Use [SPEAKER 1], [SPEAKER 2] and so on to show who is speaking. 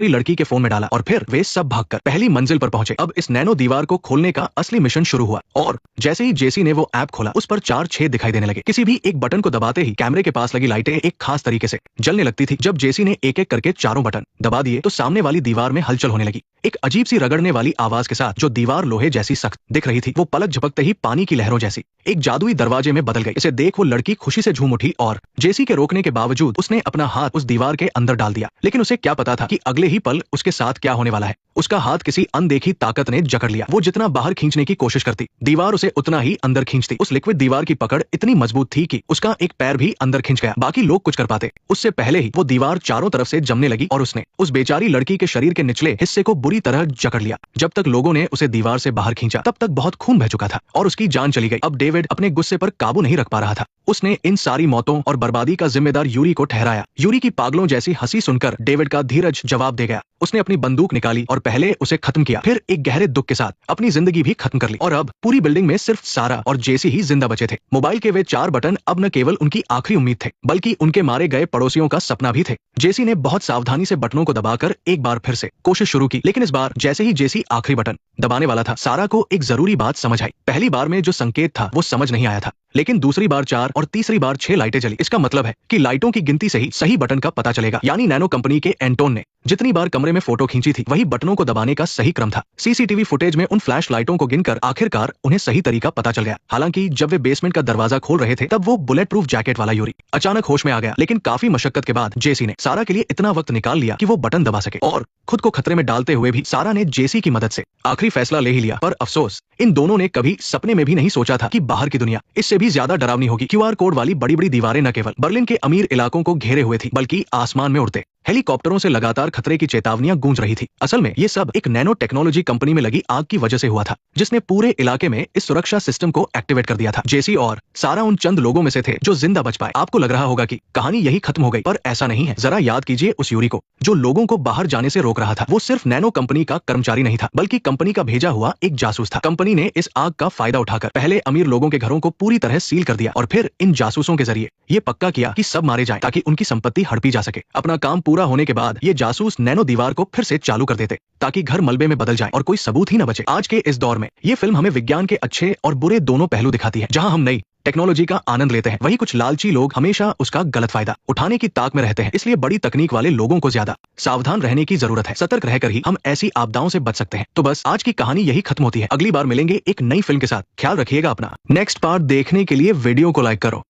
[SPEAKER 1] लड़की के फोन में डाला और फिर वे सब भागकर पहली मंजिल पर पहुंचे। अब इस नैनो दीवार को खोलने का असली मिशन शुरू हुआ और जैसे ही जेसी ने वो ऐप खोला उस पर 4 छेद दिखाई देने लगे। किसी भी एक बटन को दबाते ही कैमरे के पास लगी लाइटें एक खास तरीके से जलने लगती थी। जब जेसी ने एक एक करके चारों बटन दबा दिए तो सामने वाली दीवार में हलचल होने लगी। एक अजीब सी रगड़ने वाली आवाज के साथ जो दीवार लोहे जैसी सख्त दिख रही थी वो पलक झपकते ही पानी की लहरों जैसी एक जादुई दरवाजे में बदल गई। इसे देख वो लड़की खुशी से झूम उठी और जेसी के रोकने के बावजूद उसने अपना हाथ उस दीवार के अंदर डाल दिया। लेकिन उसे क्या पता था कि अगले ही पल उसके साथ क्या होने वाला है। उसका हाथ किसी अनदेखी ताकत ने जकड़ लिया। वो जितना बाहर खींचने की कोशिश करती दीवार उसे उतना ही अंदर खींचती। उस लिक्विड दीवार की पकड़ इतनी मजबूत थी कि उसका एक पैर भी अंदर खिंच गया। बाकी लोग कुछ कर पाते उससे पहले ही वो दीवार चारों तरफ से जमने लगी और उसने उस बेचारी लड़की के शरीर के निचले हिस्से को बुरी तरह जकड़ लिया। जब तक लोगों ने उसे दीवार से बाहर खींचा तब तक बहुत खून बह चुका था और उसकी जान चली गई। अब डेविड अपने गुस्से पर काबू नहीं रख पा रहा था। उसने इन सारी मौतों और बर्बादी का जिम्मेदार यूरी को ठहराया। यूरी की पागलों जैसी हंसी सुनकर डेविड का धीरज जवाब दे गया। उसने अपनी बंदूक निकाली और पहले उसे खत्म किया, फिर एक गहरे दुख के साथ अपनी जिंदगी भी खत्म कर ली। और अब पूरी बिल्डिंग में सिर्फ सारा और जेसी ही जिंदा बचे थे। मोबाइल के वे 4 बटन अब न केवल उनकी आखिरी उम्मीद थे बल्कि उनके मारे गए पड़ोसियों का सपना भी थे। जेसी ने बहुत सावधानी से बटनों को दबाकर एक बार फिर से कोशिश शुरू की, लेकिन इस बार जैसे ही जेसी आखिरी बटन दबाने वाला था सारा को एक जरूरी बात समझ आई। पहली बार में जो संकेत था वो समझ नहीं आया था, लेकिन दूसरी बार 4 और तीसरी बार 6 लाइटें जली। इसका मतलब है कि लाइटों की गिनती से ही सही बटन का पता चलेगा। यानी नैनो कंपनी के एंटोन ने जितनी बार कमरे में फोटो खींची थी वही बटनों को दबाने का सही क्रम था। सीसीटीवी फुटेज में उन फ्लैश लाइटों को गिनकर आखिरकार उन्हें सही तरीका पता चल गया। हालांकि जब वे बेसमेंट का दरवाजा खोल रहे थे तब वो बुलेट प्रूफ जैकेट वाला यूरी अचानक होश में आ गया। लेकिन काफी मशक्कत के बाद जेसी ने सारा के लिए इतना वक्त निकाल लिया कि वो बटन दबा सके और खुद को खतरे में डालते हुए भी सारा ने जेसी की मदद से आखिरी फैसला ले ही लिया। पर अफसोस इन दोनों ने कभी सपने में भी नहीं सोचा था कि बाहर की दुनिया इससे भी ज्यादा डरावनी होगी। क्यूआर कोड वाली बड़ी बड़ी दीवारें न केवल बर्लिन के अमीर इलाकों को घेरे हुए थी बल्कि आसमान में उड़ते हेलीकॉप्टरों से लगातार खतरे की चेतावनियां गूंज रही थी। असल में ये सब एक नैनो टेक्नोलॉजी कंपनी में लगी आग की वजह से हुआ था, जिसने पूरे इलाके में इस सुरक्षा सिस्टम को एक्टिवेट कर दिया था। जेसी और सारा उन चंद लोगों में से थे जो जिंदा बच पाए। आपको लग रहा होगा कि कहानी यही खत्म हो गई, पर ऐसा नहीं है। जरा याद कीजिए उस यूरी को जो लोगों को बाहर जाने से रोक रहा था। वो सिर्फ नैनो कंपनी का कर्मचारी नहीं था बल्कि कंपनी का भेजा हुआ एक जासूस था। कंपनी ने इस आग का फायदा उठाकर पहले अमीर लोगों के घरों को पूरी तरह सील कर दिया और फिर इन जासूसों के जरिए ये पक्का किया कि सब मारे जाएं ताकि उनकी संपत्ति हड़पी जा सके। अपना काम पूरा होने के बाद ये जासूस नैनो दीवार को फिर से चालू कर देते ताकि घर मलबे में बदल जाए और कोई सबूत ही न बचे। आज के इस दौर में ये फिल्म हमें विज्ञान के अच्छे और बुरे दोनों पहलू दिखाती है। जहां हम नई टेक्नोलॉजी का आनंद लेते हैं वहीं कुछ लालची लोग हमेशा उसका गलत फायदा उठाने की ताक में रहते हैं। इसलिए बड़ी तकनीक वाले लोगों को ज्यादा सावधान रहने की जरूरत है। सतर्क रहकर ही हम ऐसी आपदाओं से बच सकते हैं। तो बस आज की कहानी यही खत्म होती है। अगली बार मिलेंगे एक नई फिल्म के साथ। ख्याल रखिएगा अपना। नेक्स्ट पार्ट देखने के लिए वीडियो को लाइक करो।